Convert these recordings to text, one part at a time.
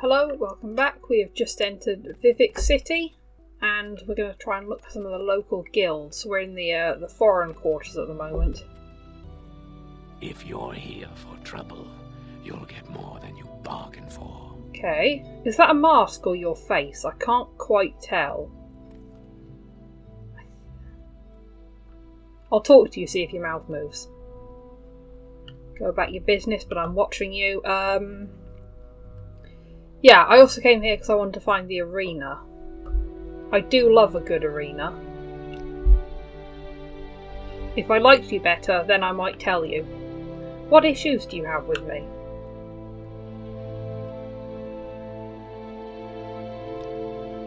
Hello, welcome back. We have just entered Vivec City, and we're going to try and look for some of the local guilds. We're in the foreign quarters at the moment. If you're here for trouble, you'll get more than you bargain for. Okay. Is that a mask or your face? I can't quite tell. I'll talk to you, see if your mouth moves. Go about your business, but I'm watching you. Yeah, I also came here because I wanted to find the arena. I do love a good arena. If I liked you better, then I might tell you. What issues do you have with me?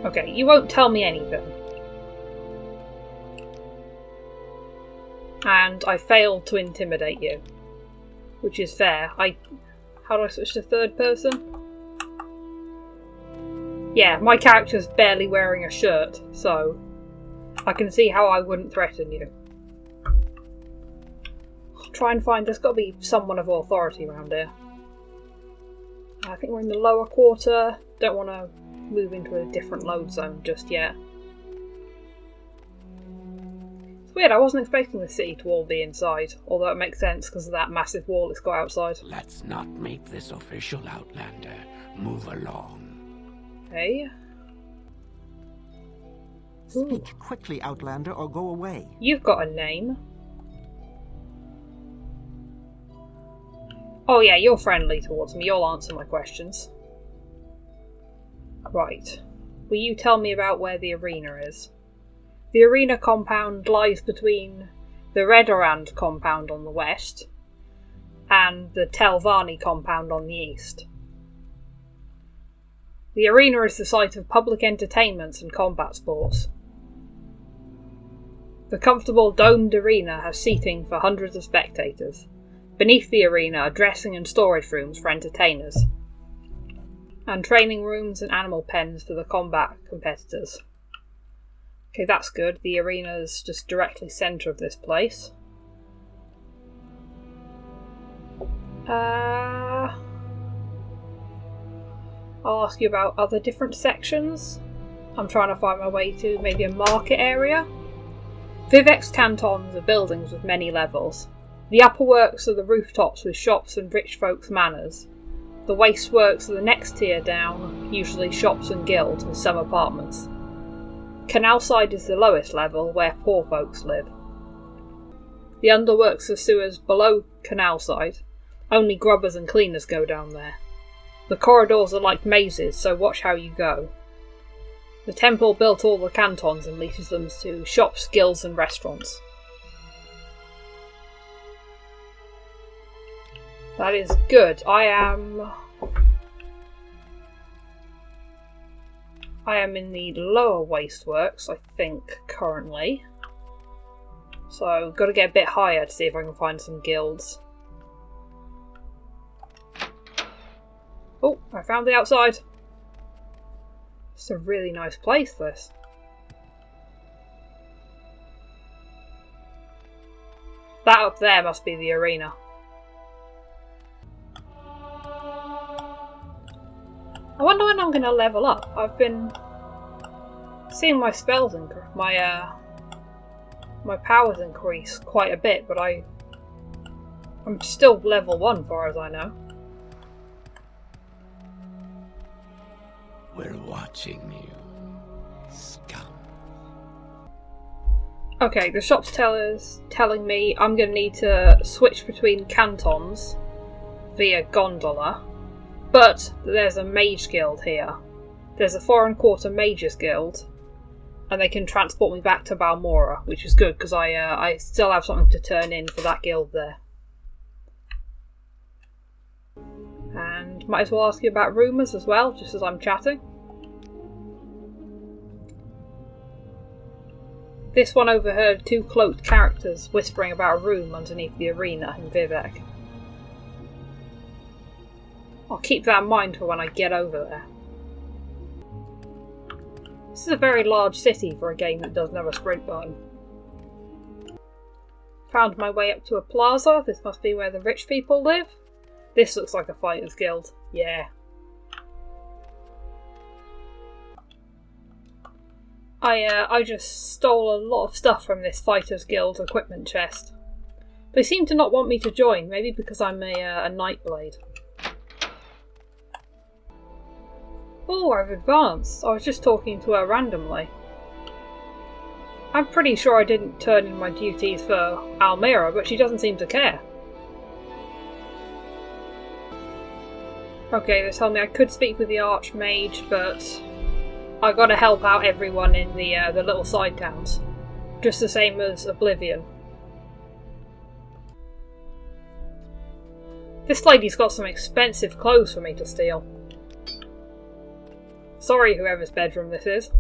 Okay, you won't tell me anything. And I failed to intimidate you. Which is fair. How do I switch to third person? Yeah, my character's barely wearing a shirt, so I can see how I wouldn't threaten you. I'll try and find... There's got to be someone of authority around here. I think we're in the lower quarter. Don't want to move into a different load zone just yet. It's weird, I wasn't expecting the city to all be inside, although it makes sense because of that massive wall it's got outside. Let's not make this official, Outlander. Move along. Hey. Speak quickly, Outlander, or go away. You've got a name. Oh yeah, you're friendly towards me. You'll answer my questions. Right. Will you tell me about where the arena is? The arena compound lies between the Redorand compound on the west and the Telvarni compound on the east. The arena is the site of public entertainments and combat sports. The comfortable domed arena has seating for hundreds of spectators. Beneath the arena are dressing and storage rooms for entertainers, and training rooms and animal pens for the combat competitors. Okay, that's good. The arena's just directly centre of this place. I'll ask you about other different sections. I'm trying to find my way to maybe a market area. Vivec's cantons are buildings with many levels. The upper works are the rooftops with shops and rich folks' manors. The waste works are the next tier down, usually shops and guilds with some apartments. Canalside is the lowest level, where poor folks live. The underworks are sewers below Canalside. Only grubbers and cleaners go down there. The corridors are like mazes, so watch how you go. The temple built all the cantons and leases them to shops, guilds and restaurants. That is good. I am in the lower wasteworks, I think, currently. So, got to get a bit higher to see if I can find some guilds. Oh, I found the outside. It's a really nice place, this. That up there must be the arena. I wonder when I'm going to level up. I've been seeing my spells my powers increase quite a bit, but I'm still level 1 as far as I know. We're watching you, scum. Okay, the shop's telling me I'm going to need to switch between cantons via gondola, but there's a mage guild here. There's a foreign quarter mages guild, and they can transport me back to Balmora, which is good because I still have something to turn in for that guild there. And might as well ask you about rumours as well, just as I'm chatting. This one overheard 2 cloaked characters whispering about a room underneath the arena in Vivec. I'll keep that in mind for when I get over there. This is a very large city for a game that doesn't have a sprint button. Found my way up to a plaza. This must be where the rich people live. This looks like a fighter's guild. Yeah. I just stole a lot of stuff from this Fighters Guild equipment chest. They seem to not want me to join, maybe because I'm a Nightblade. Oh, I've advanced. I was just talking to her randomly. I'm pretty sure I didn't turn in my duties for Almira, but she doesn't seem to care. Okay, they told me I could speak with the Archmage, but I gotta help out everyone in the little side towns. Just the same as Oblivion. This lady's got some expensive clothes for me to steal. Sorry, whoever's bedroom this is.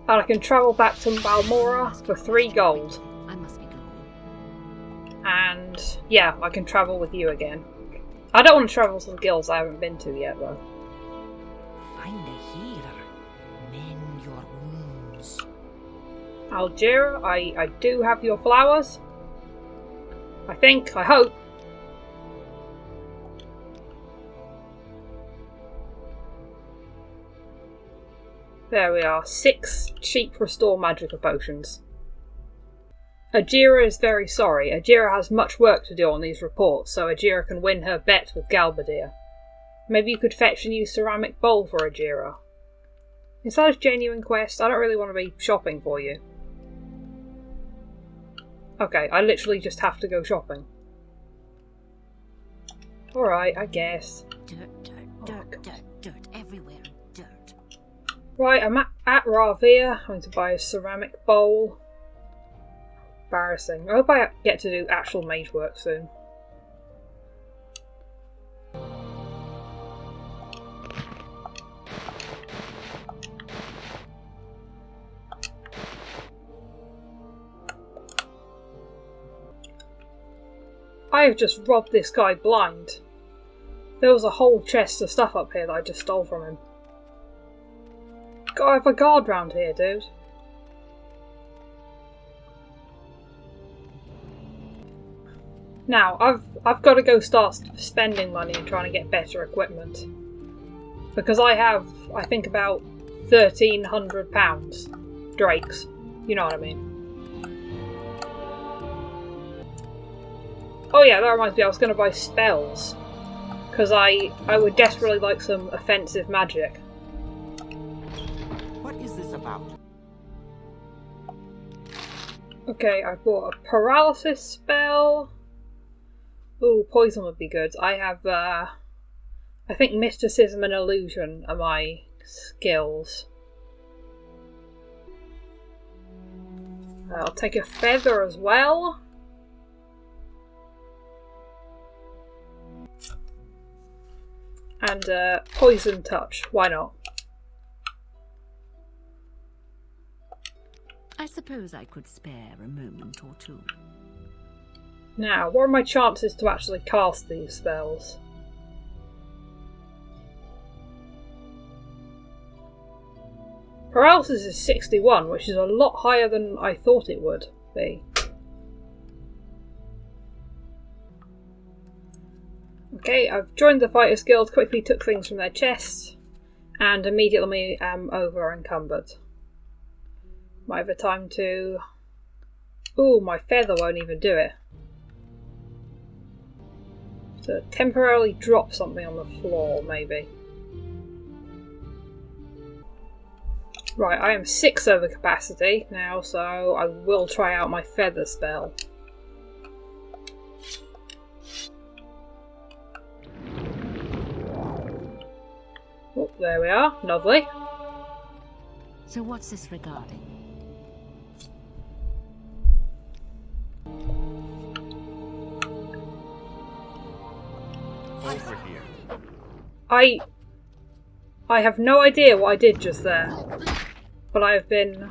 And I can travel back to Balmora for 3 gold. I must be going. And yeah, I can travel with you again. I don't want to travel to the guilds I haven't been to yet, though. Find a healer. Mend your wounds. Algira, I do have your flowers. I think, I hope. There we are, 6 cheap restore magica potions. Ajira is very sorry. Ajira has much work to do on these reports, so Ajira can win her bet with Galbadir. Maybe you could fetch a new ceramic bowl for Ajira. Is that a genuine quest? I don't really want to be shopping for you. Okay, I literally just have to go shopping. Alright, I guess. Dirt everywhere. Dirt. Right, I'm at Ravia. I'm going to buy a ceramic bowl. Embarrassing. I hope I get to do actual mage work soon. I have just robbed this guy blind. There was a whole chest of stuff up here that I just stole from him. Gotta have a guard round here, dude. Now, I've got to go start spending money and trying to get better equipment. Because I have, I think, about £1,300 drakes. You know what I mean. Oh yeah, that reminds me, I was going to buy spells. Because I would desperately like some offensive magic. What is this about? Okay, I bought a paralysis spell. Ooh, poison would be good. I have, I think mysticism and illusion are my skills. I'll take a feather as well. And poison touch, why not? I suppose I could spare a moment or two. Now, what are my chances to actually cast these spells? Paralysis is 61, which is a lot higher than I thought it would be. Okay, I've joined the Fighters Guild, quickly took things from their chests, and immediately am over encumbered. Might have a time to... Ooh, my feather won't even do it. So temporarily drop something on the floor, maybe. Right, I am 6 over capacity now, so I will try out my feather spell. Oh, there we are. Lovely. So what's this regarding? Over here. I have no idea what I did just there. But I have been...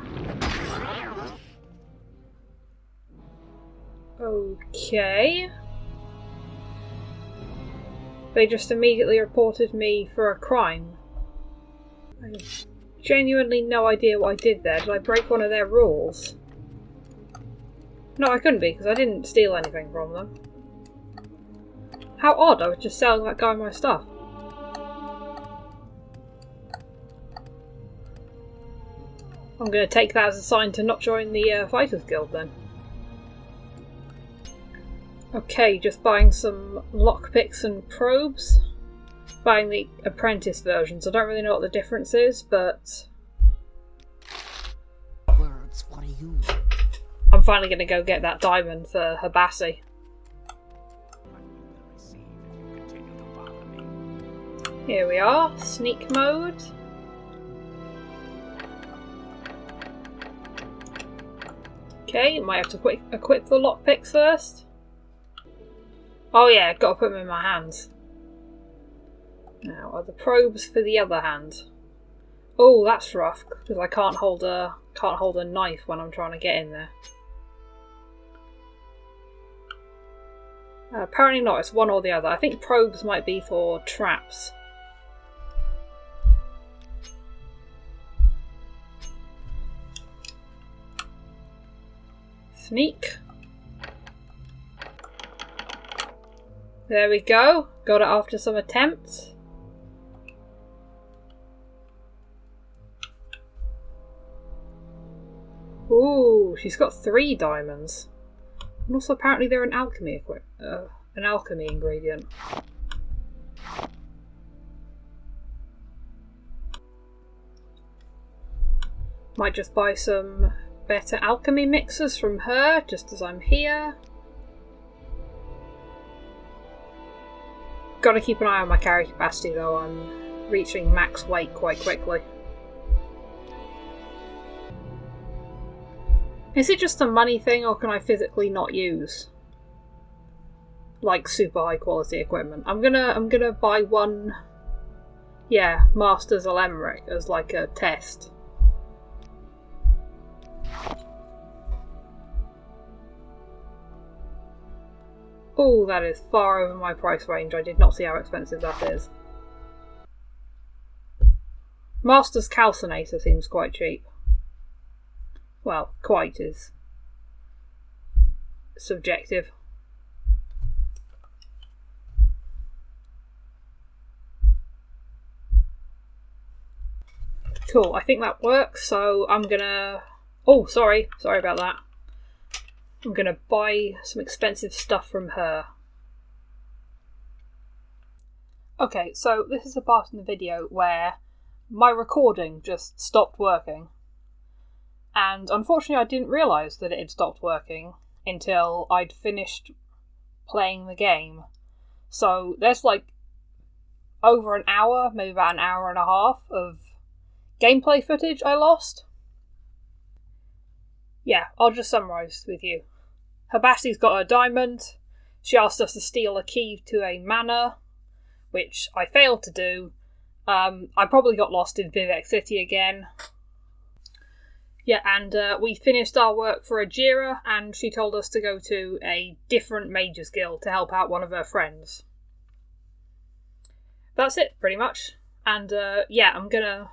Okay. They just immediately reported me for a crime. I have genuinely no idea what I did there. Did I break one of their rules? No, I couldn't be, because I didn't steal anything from them. How odd, I was just selling that guy my stuff. I'm going to take that as a sign to not join the Fighters Guild then. Okay, just buying some lockpicks and probes. Buying the apprentice versions. I don't really know what the difference is, but Words, what are you? I'm finally going to go get that diamond for Habasi. Here we are, sneak mode. Okay, might have to equip the lockpicks first. Oh yeah, gotta put them in my hands. Now, are the probes for the other hand? Oh, that's rough because I can't hold a knife when I'm trying to get in there. Apparently not. It's one or the other. I think probes might be for traps. Sneak. There we go. Got it after some attempts. Ooh, she's got 3 diamonds. And also apparently they're an alchemy ingredient. Might just buy some better alchemy mixers from her, just as I'm here. Gotta keep an eye on my carry capacity though, I'm reaching max weight quite quickly. Is it just a money thing, or can I physically not use like super high quality equipment? I'm gonna buy one, yeah, Masters Alemric as like a test. Oh, that is far over my price range. I did not see how expensive that is. Master's Calcinator seems quite cheap. Well, quite is subjective. Cool, I think that works, so I'm gonna... Oh, sorry about that. I'm gonna buy some expensive stuff from her. Okay, so this is the part in the video where my recording just stopped working. And unfortunately I didn't realise that it had stopped working until I'd finished playing the game. So there's like over an hour, maybe about an hour and a half of gameplay footage I lost. Yeah, I'll just summarise with you. Habasi's got a diamond. She asked us to steal a key to a manor, which I failed to do. I probably got lost in Vivec City again. Yeah, and we finished our work for Ajira, and she told us to go to a different Mages Guild to help out one of her friends. That's it, pretty much. And yeah, I'm gonna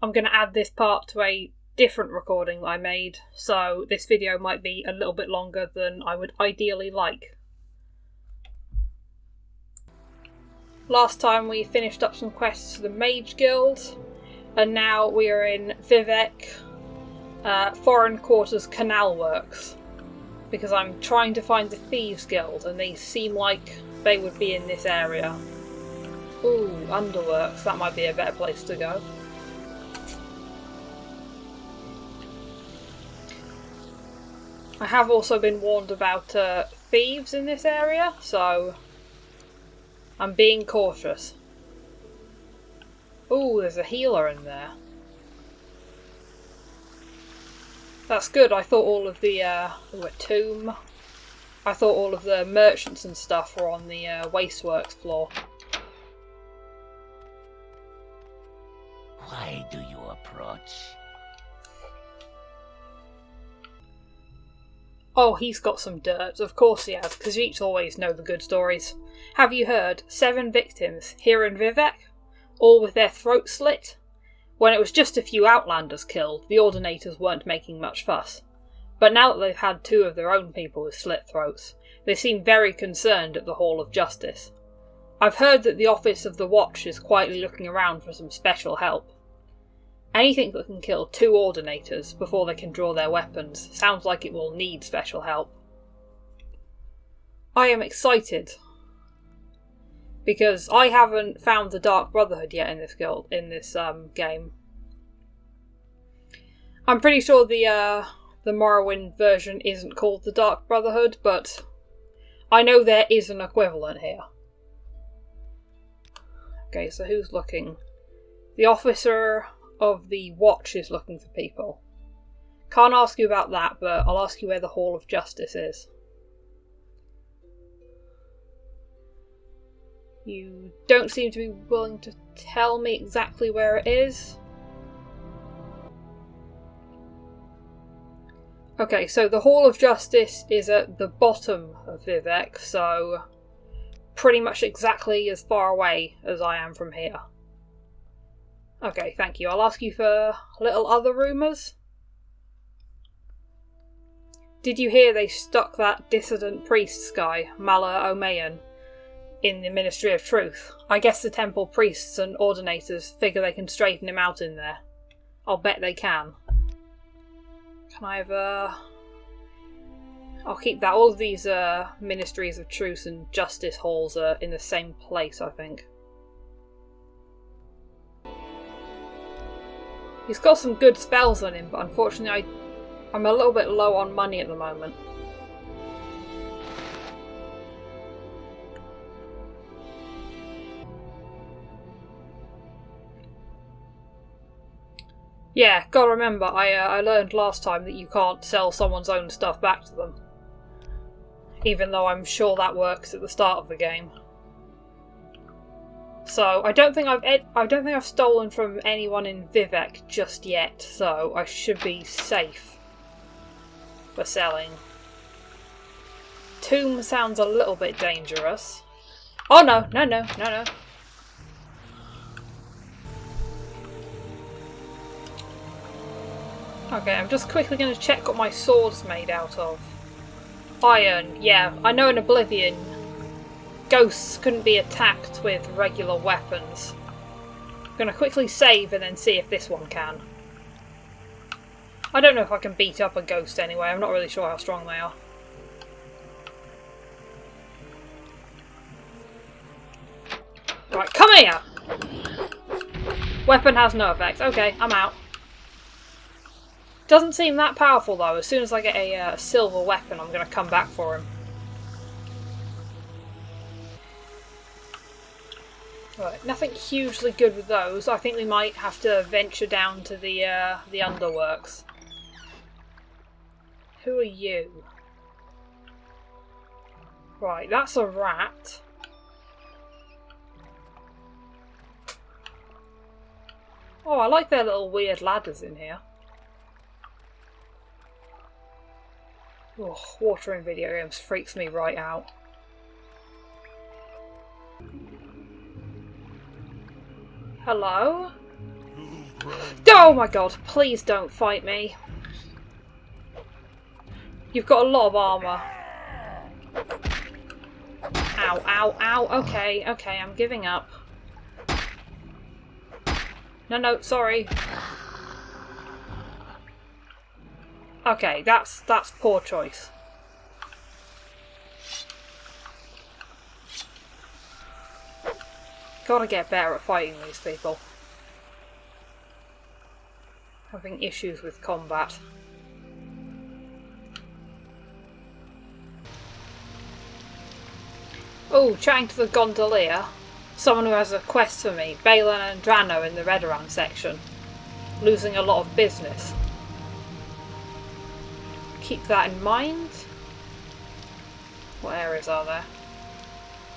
add this part to a different recording that I made, so this video might be a little bit longer than I would ideally like. Last time we finished up some quests for the Mage Guild, and now we are in Vivec, Foreign Quarters Canal Works, because I'm trying to find the Thieves Guild, and they seem like they would be in this area. Ooh, Underworks, that might be a better place to go. I have also been warned about thieves in this area, so I'm being cautious. Ooh, there's a healer in there. That's good. I thought all of the a tomb. I thought all of the merchants and stuff were on the wasteworks floor. Why do you approach? Oh, he's got some dirt. Of course he has, because Jeets always know the good stories. Have you heard? 7 victims here in Vivec, all with their throats slit? When it was just a few outlanders killed, the Ordinators weren't making much fuss. But now that they've had 2 of their own people with slit throats, they seem very concerned at the Hall of Justice. I've heard that the Office of the Watch is quietly looking around for some special help. Anything that can kill 2 Ordinators before they can draw their weapons sounds like it will need special help. I am excited, because I haven't found the Dark Brotherhood yet in this game. I'm pretty sure the Morrowind version isn't called the Dark Brotherhood, but I know there is an equivalent here. Okay, so who's looking? The officer of the Watch is looking for people. Can't ask you about that, but I'll ask you where the Hall of Justice is. You don't seem to be willing to tell me exactly where it is. Okay, so the Hall of Justice is at the bottom of Vivec, so pretty much exactly as far away as I am from here. Okay, thank you. I'll ask you for little other rumours. Did you hear they stuck that dissident priest guy, Mala Omeyan, in the Ministry of Truth? I guess the temple priests and ordinators figure they can straighten him out in there. I'll bet they can. Can I have I'll keep that. All of these Ministries of Truth and Justice halls are in the same place, I think. He's got some good spells on him, but unfortunately I'm a little bit low on money at the moment. Yeah, gotta remember, I learned last time that you can't sell someone's own stuff back to them. Even though I'm sure that works at the start of the game. So I don't think I've stolen from anyone in Vivec just yet, so I should be safe for selling. Tomb sounds a little bit dangerous. Oh no. Okay, I'm just quickly going to check what my sword's made out of. Iron, yeah. I know in Oblivion, ghosts couldn't be attacked with regular weapons. I'm going to quickly save and then see if this one can. I don't know if I can beat up a ghost anyway. I'm not really sure how strong they are. Right, come here! Weapon has no effect. Okay, I'm out. Doesn't seem that powerful though. As soon as I get a silver weapon, I'm going to come back for him. Right, nothing hugely good with those. I think we might have to venture down to the underworks. Who are you? Right, that's a rat. Oh, I like their little weird ladders in here. Oh, water in video games freaks me right out. Hello? Oh my god, please don't fight me. You've got a lot of armour. Ow, ow, ow. Okay, I'm giving up. No, sorry. Okay, that's poor choice. Gotta get better at fighting these people. Having issues with combat. Oh, chatting to the gondolier. Someone who has a quest for me. Balin and Drano in the Redoran section. Losing a lot of business. Keep that in mind. What areas are there?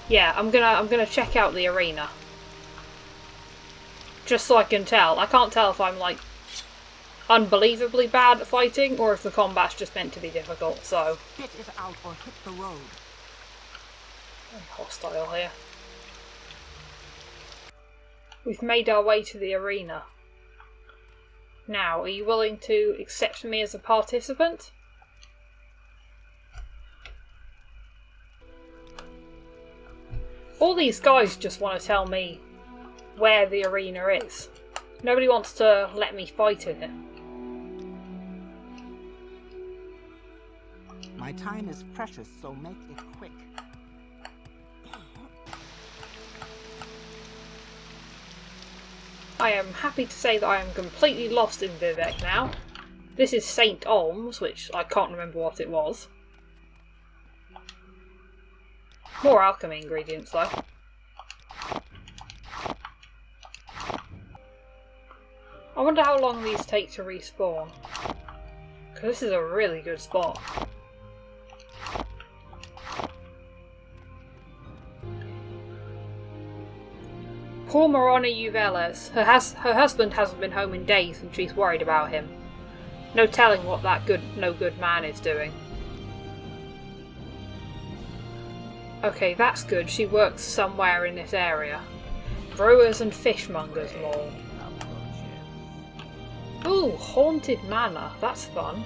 Yeah, I'm gonna check out the arena. Just so I can tell. I can't tell if I'm like unbelievably bad at fighting or if the combat's just meant to be difficult, so. Bit it out or hit the road. I'm hostile here. We've made our way to the arena. Now, are you willing to accept me as a participant? All these guys just want to tell me where the arena is. Nobody wants to let me fight in it. My time is precious, so make it quick. I am happy to say that I am completely lost in Vivec now. This is St. Olms, which I can't remember what it was. More alchemy ingredients though. I wonder how long these take to respawn. Because this is a really good spot. Poor Moroni Uveles. Her husband hasn't been home in days and she's worried about him. No telling what that no good man is doing. Okay, that's good. She works somewhere in this area. Brewers and fishmongers mall. Ooh, Haunted Manor. That's fun.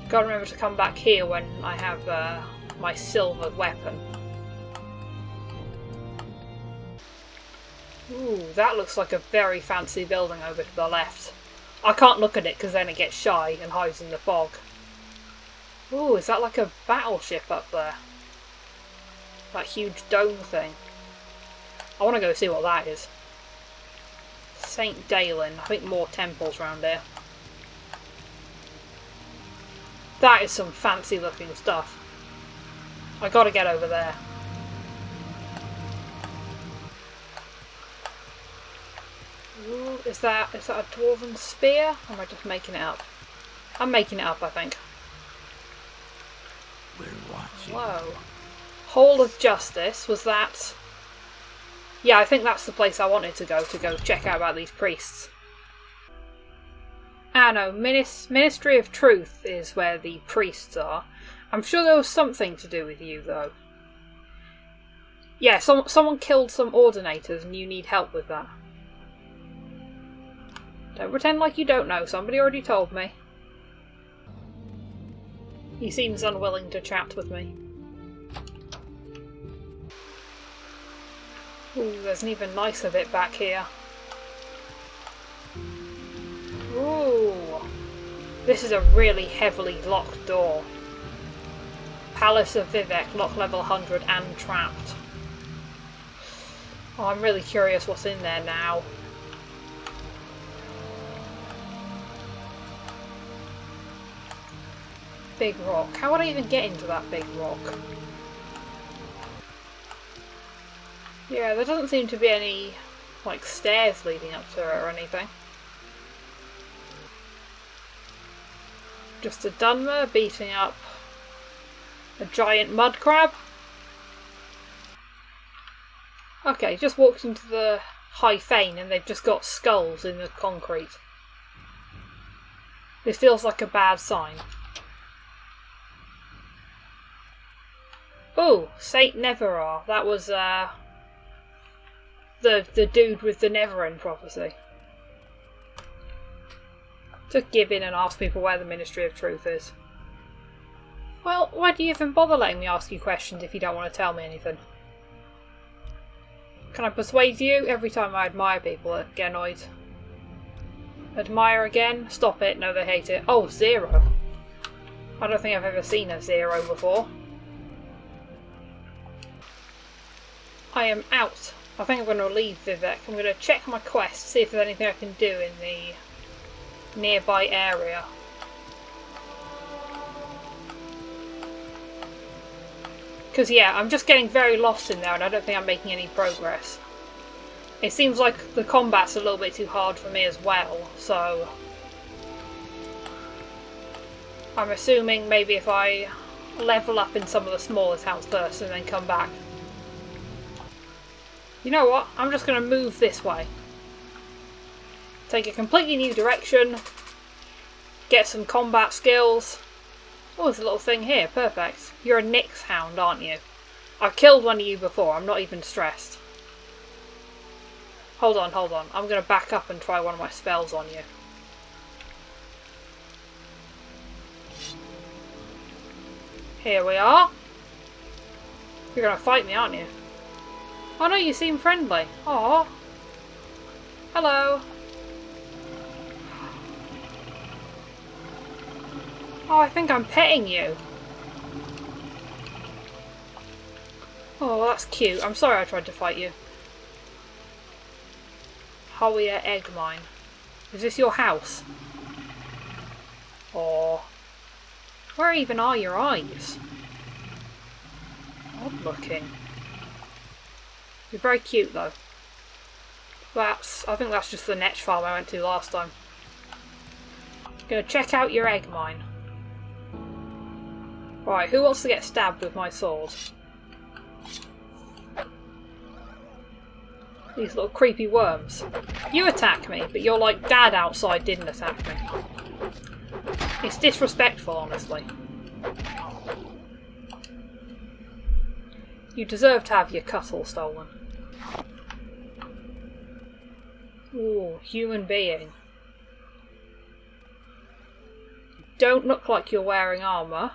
Gotta remember to come back here when I have my silver weapon. Ooh, that looks like a very fancy building over to the left. I can't look at it because then it gets shy and hides in the fog. Ooh, is that like a battleship up there? That huge dome thing. I want to go see what that is. St. Dalen. I think more temples around here. That is some fancy looking stuff. I gotta get over there. Ooh, is that a dwarven spear? Or am I just making it up? I'm making it up, I think. We're watching. Whoa. Hall of Justice, was that... Yeah, I think that's the place I wanted to go check out about these priests. Ah no, Ministry of Truth is where the priests are. I'm sure there was something to do with you, though. Yeah, someone killed some ordinators and you need help with that. Don't pretend like you don't know, somebody already told me. He seems unwilling to chat with me. Ooh, there's an even nicer bit back here. Ooh, this is a really heavily locked door. Palace of Vivec, lock level 100 and trapped. Oh, I'm really curious what's in there now. Big rock. How would I even get into that big rock? Yeah, there doesn't seem to be any, like, stairs leading up to it or anything. Just a Dunmer beating up a giant mud crab. Okay, just walked into the High Fane and they've just got skulls in the concrete. This feels like a bad sign. Oh, Saint Neverar. That was the dude with the Neverend prophecy. To give in and ask people where the Ministry of Truth is. Well, why do you even bother letting me ask you questions if you don't want to tell me anything? Can I persuade you? Every time I admire people that get annoyed. Admire again? Stop it. No, they hate it. Oh, Zero. I don't think I've ever seen a Zero before. I am out. I think I'm going to leave Vivec. I'm going to check my quest, see if there's anything I can do in the nearby area. Because yeah, I'm just getting very lost in there and I don't think I'm making any progress. It seems like the combat's a little bit too hard for me as well, so... I'm assuming maybe if I level up in some of the smaller towns first and then come back. You know what? I'm just going to move this way. Take a completely new direction. Get some combat skills. Oh, there's a little thing here. Perfect. You're a Nyx hound, aren't you? I've killed one of you before. I'm not even stressed. Hold on, hold on. I'm going to back up and try one of my spells on you. Here we are. You're going to fight me, aren't you? Oh no, you seem friendly. Aw, Hello. Oh, I think I'm petting you. Oh, that's cute. I'm sorry I tried to fight you. Howier egg mine. Is this your house? Or where even are your eyes? Odd looking. You're very cute though. I think that's just the netch farm I went to last time. Gonna check out your egg mine. Right, who wants to get stabbed with my sword? These little creepy worms. You attack me, but your like dad outside didn't attack me. It's disrespectful, honestly. You deserve to have your cuttle stolen. Ooh, human being. You don't look like you're wearing armour.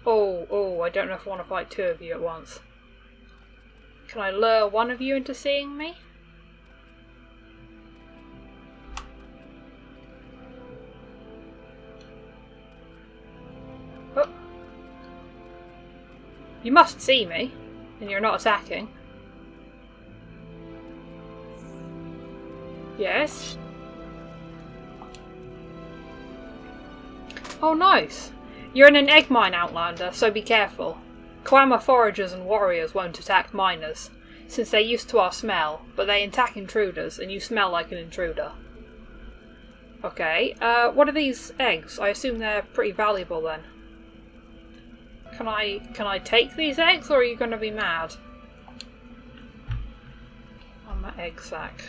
Oh, I don't know if I want to fight two of you at once. Can I lure one of you into seeing me? Oh. You must see me, and you're not attacking. Yes? Oh, nice! You're in an egg mine, Outlander, so be careful. Kwama foragers and warriors won't attack miners, since they're used to our smell, but they attack intruders, and you smell like an intruder. Okay, what are these eggs? I assume they're pretty valuable then. Can I take these eggs, or are you gonna be mad? On my egg sack.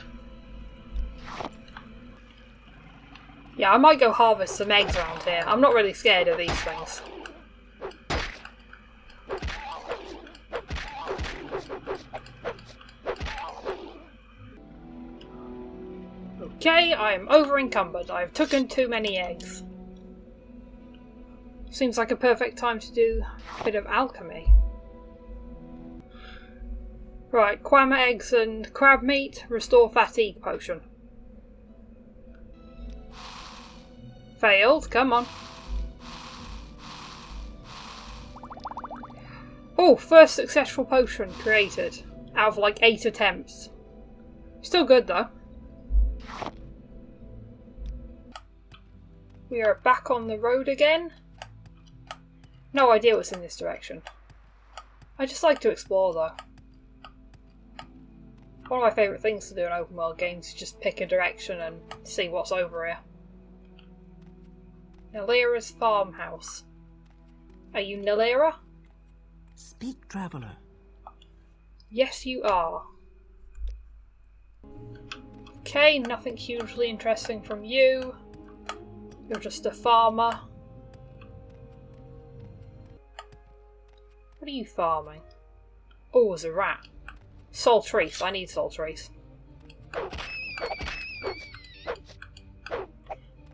Yeah, I might go harvest some eggs around here. I'm not really scared of these things. Okay, I am over encumbered. I've taken too many eggs. Seems like a perfect time to do a bit of alchemy. Right, kwama eggs and crab meat, restore fatigue potion. Failed, come on. Oh, first successful potion created. Out of like 8 attempts. Still good though. We are back on the road again. No idea what's in this direction. I just like to explore though. One of my favourite things to do in open world games is just pick a direction and see what's over here. Nalira's farmhouse. Are you Nalira? Speak, traveler. Yes, you are. Okay, nothing hugely interesting from you. You're just a farmer. What are you farming? Oh, there's a rat. Saltrees. I need saltrees.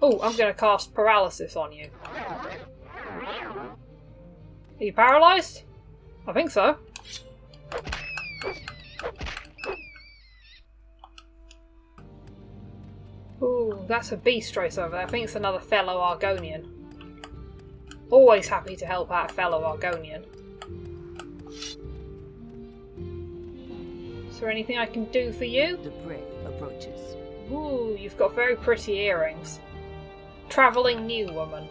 Oh, I'm going to cast paralysis on you. Are you paralysed? I think so. Ooh, that's a beast race over there. I think it's another fellow Argonian. Always happy to help out a fellow Argonian. Is there anything I can do for you? The prey approaches. Ooh, you've got very pretty earrings. Travelling new woman.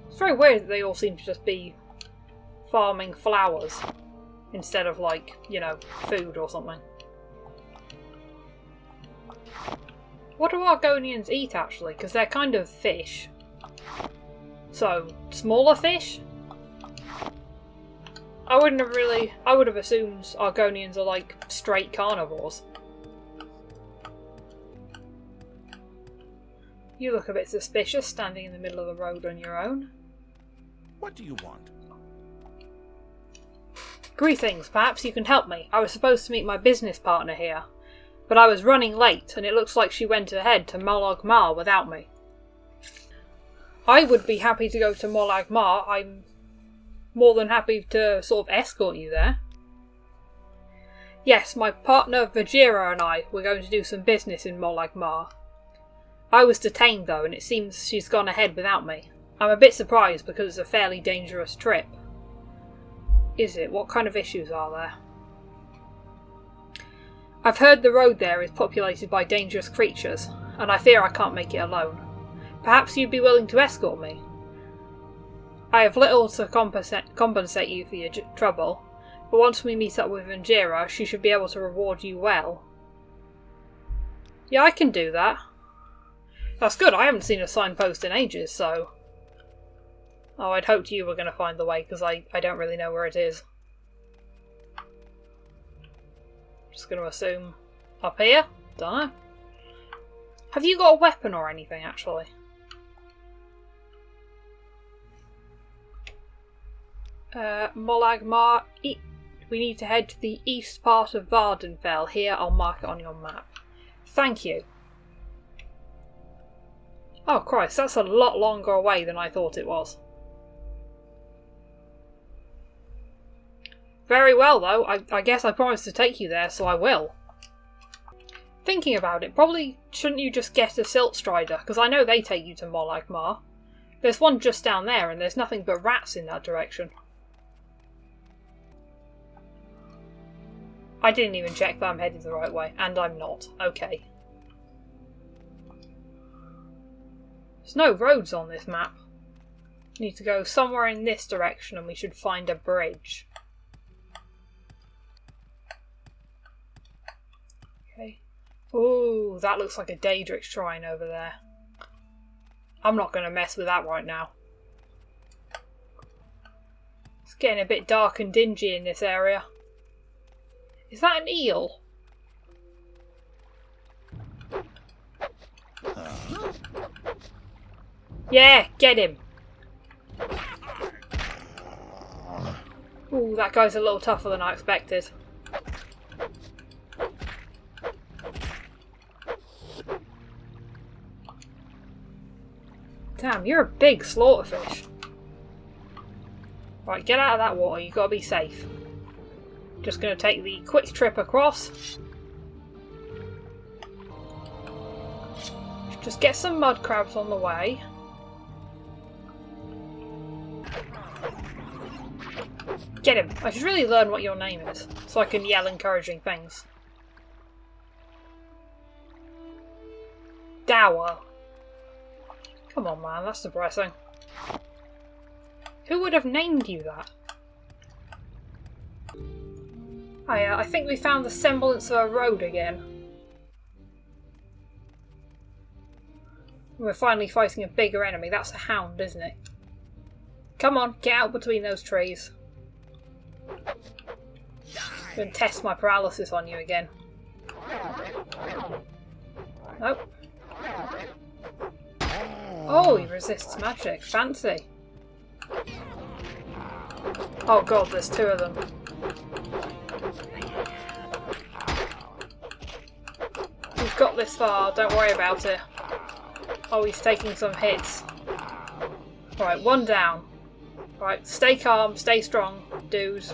It's very weird that they all seem to just be farming flowers instead of like, you know, food or something. What do Argonians eat actually? Because they're kind of fish. So, smaller fish? I would have assumed Argonians are like straight carnivores. You look a bit suspicious standing in the middle of the road on your own. What do you want? Greetings, perhaps you can help me. I was supposed to meet my business partner here, but I was running late and it looks like she went ahead to Molag Mar without me. I would be happy to go to Molag Mar. I'm more than happy to sort of escort you there. Yes, my partner Vajira and I were going to do some business in Molag Mar. I was detained though, and it seems she's gone ahead without me. I'm a bit surprised because it's a fairly dangerous trip. Is it? What kind of issues are there? I've heard the road there is populated by dangerous creatures, and I fear I can't make it alone. Perhaps you'd be willing to escort me? I have little to compensate you for your trouble, but once we meet up with Vajira, she should be able to reward you well. Yeah, I can do that. That's good, I haven't seen a signpost in ages, so... Oh, I'd hoped you were going to find the way, because I don't really know where it is. Just going to assume up here? Dunno. Have you got a weapon or anything, actually? Molag Mar. We need to head to the east part of Vardenfell. Here, I'll mark it on your map. Thank you. Oh Christ, that's a lot longer away than I thought it was. Very well though, I guess I promised to take you there, so I will. Thinking about it, probably shouldn't you just get a Silt Strider, because I know they take you to Molag Mar. There's one just down there and there's nothing but rats in that direction. I didn't even check that I'm headed the right way, and I'm not. Okay. There's no roads on this map. Need to go somewhere in this direction and we should find a bridge. Okay. Ooh, that looks like a Daedric shrine over there. I'm not going to mess with that right now. It's getting a bit dark and dingy in this area. Is that an eel? Yeah, get him. Ooh, that guy's a little tougher than I expected. Damn, you're a big slaughterfish. Right, get out of that water, you've got to be safe. Just going to take the quick trip across. Just get some mud crabs on the way. Get him. I should really learn what your name is, so I can yell encouraging things. Dower. Come on man, that's depressing. Who would have named you that? I think we found the semblance of a road again. We're finally fighting a bigger enemy. That's a hound, isn't it? Come on, get out between those trees. I'm going to test my paralysis on you again. Nope. Oh, he resists magic. Fancy. Oh god, there's two of them. We've got this far, don't worry about it. Oh, he's taking some hits. Right, one down. Right, stay calm, stay strong, dude.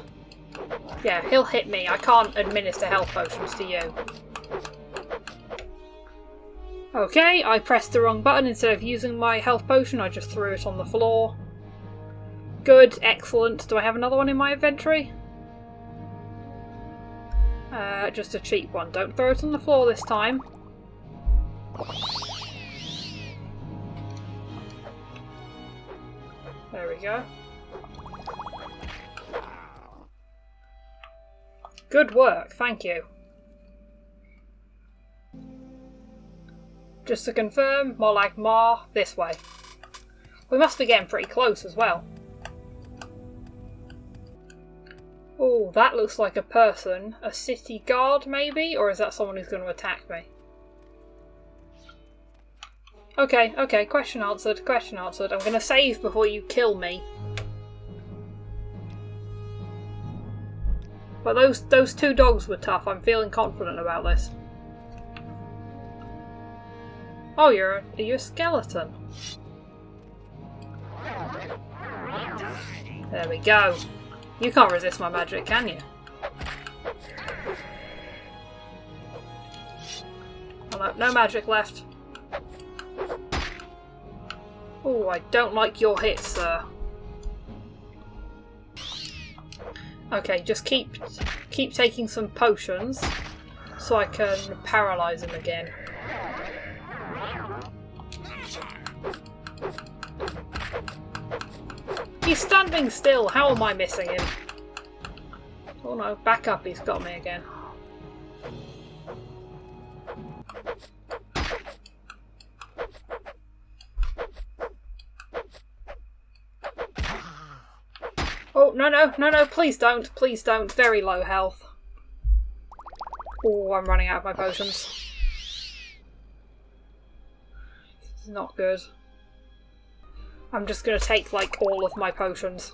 Yeah, he'll hit me. I can't administer health potions to you. Okay, I pressed the wrong button. Instead of using my health potion, I just threw it on the floor. Good, excellent. Do I have another one in my inventory? Just a cheap one. Don't throw it on the floor this time. There we go. Good work, thank you. Just to confirm, Molag Mar, this way. We must be getting pretty close as well. Oh, that looks like a person. A city guard, maybe? Or is that someone who's going to attack me? Okay, okay, question answered, question answered. I'm going to save before you kill me. But those two dogs were tough. I'm feeling confident about this. Oh, are you a skeleton? There we go. You can't resist my magic, can you? no, no magic left. Oh, I don't like your hits, sir. Okay, just keep taking some potions so I can paralyze him again. He's standing still. How am I missing him? Oh no, back up, he's got me again. Oh, no, please don't, very low health. Oh, I'm running out of my potions. This is not good. I'm just gonna take, like, all of my potions.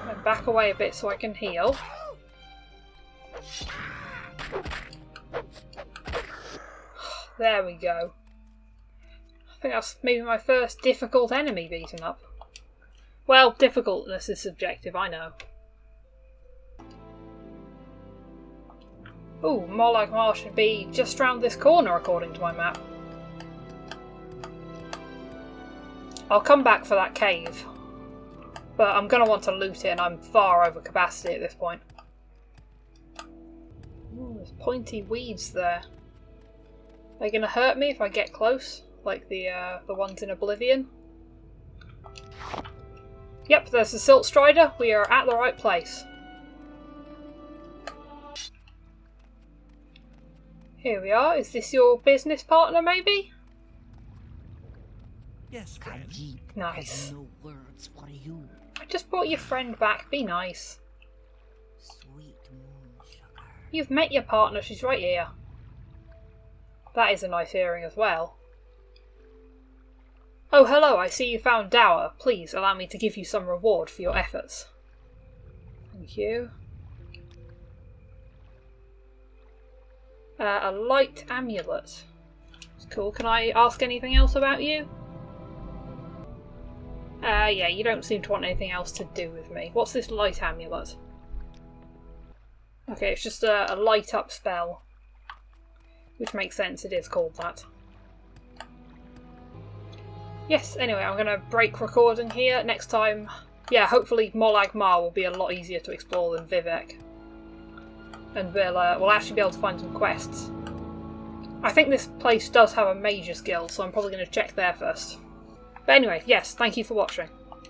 And back away a bit so I can heal. There we go. I think that's maybe my first difficult enemy beaten up. Well, difficultness is subjective, I know. Ooh, Molag Mar should be just round this corner according to my map. I'll come back for that cave, but I'm going to want to loot it and I'm far over capacity at this point. Ooh, there's pointy weeds there. Are they going to hurt me if I get close, like the ones in Oblivion? Yep, there's the Silt Strider. We are at the right place. Here we are. Is this your business partner, maybe? Yes, friend. Nice. No words for you, I just brought your friend back. Be nice. sweet moon sugar. You've met your partner. She's right here. That is a nice hearing as well. Oh, hello. I see you found Dower. Please allow me to give you some reward for your efforts. Thank you. A light amulet. That's cool. Can I ask anything else about you? Yeah, you don't seem to want anything else to do with me. What's this light amulet? Okay, it's just a light up spell. Which makes sense, it is called that. Yes, anyway, I'm going to break recording here. Next time, yeah, hopefully Molag Mar will be a lot easier to explore than Vivec. And we'll actually be able to find some quests. I think this place does have a Mage's Guild, so I'm probably going to check there first. But anyway, yes, thank you for watching.